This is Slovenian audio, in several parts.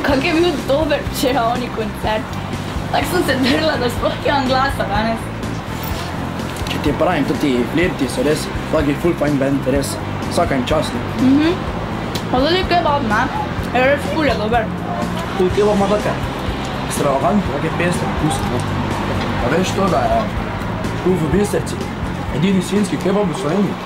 Kak je bil dober včerajšnji koncert. Tako sem se drla, da sploh imam glasa danes. Če ti pravim, to ti flirti so res, taki full fine band, res, vsaka jim čast. Pa tudi kebab, ne? Je res ful je dober. Tudi kebab ima take ekstravagantne, take pestre vkuse. Pa veš to, da je tu v Bistrici edini svinjski kebab v Sloveniji.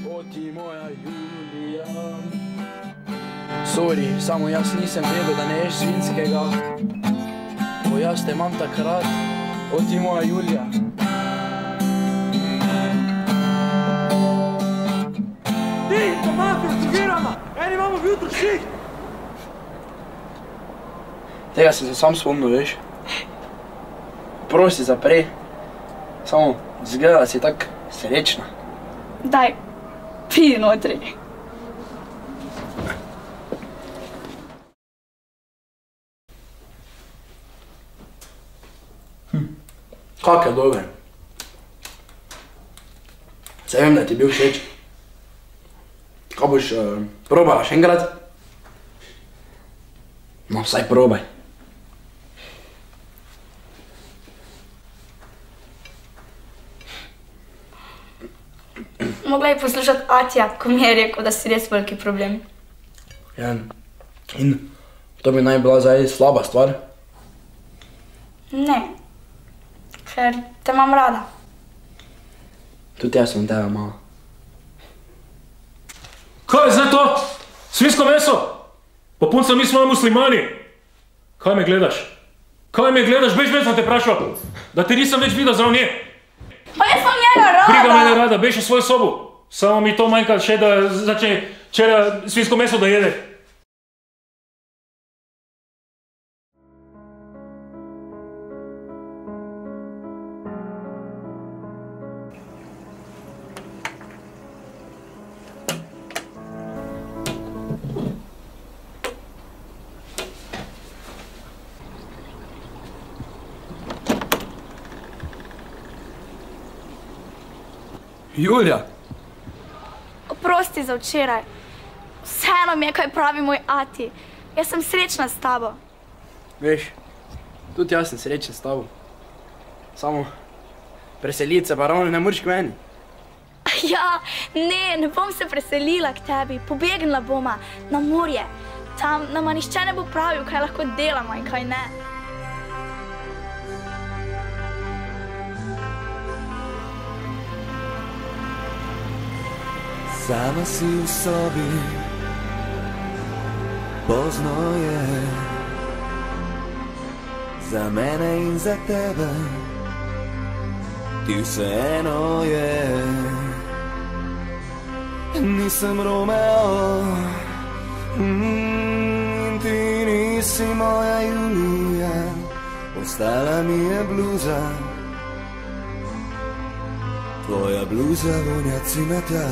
O ti moja Julija. Sorry, samo jaz nisem vedel, da ne ješ svinjskega. Ko jaz te imam takrat, o ti moja Julija. Ti, to mafija civirana, eni imamo vjutro ših. Tega sem se sam spomnil, veš. Prosti zaprej. Samo zgleda si tak srečna. Daj, pidi notri. Kak je dober. Saj vem, da ti je bil všeč. Kaj boš probala še enkrat? No, vsaj probaj. Mogla je poslušati Atija, ko mi je rekel, da si res veliki problem. Ja, in to bi naj bila zdaj slaba stvar? Ne, ker te imam rada. Tudi jaz sem tega mala. Kaj je zdaj to? Svinjsko meso? Pa punca, mi smo muslimani. Kaj me gledaš? Kaj me gledaš? Bež me sem te vprašal, da te nisem več videl zrav nje. Pa jaz sem njega rada! Briga mene rada, bež v svojo sobo. Samo mi to manjka še, da začne včeraj svinjsko meso da jede. Julija! Oprosti za včeraj. Vseeno mi je, kaj pravi moj ati. Jaz sem srečna s tabo. Veš, tudi jaz sem srečen s tabo. Samo preseliti se pa ravno ne moreš k meni. Ja, ne bom se preselila k tebi. Pobegnila boma na morje. Tam nama nišče ne bo pravil, kaj lahko delamo in kaj ne. Sama si v sobi, pozno je, za mene in za tebe, ti vseeno je. Nisem Romeo, in ti nisi moja Julija, ostala mi je bluza, tvoja bluza vonja cimeta.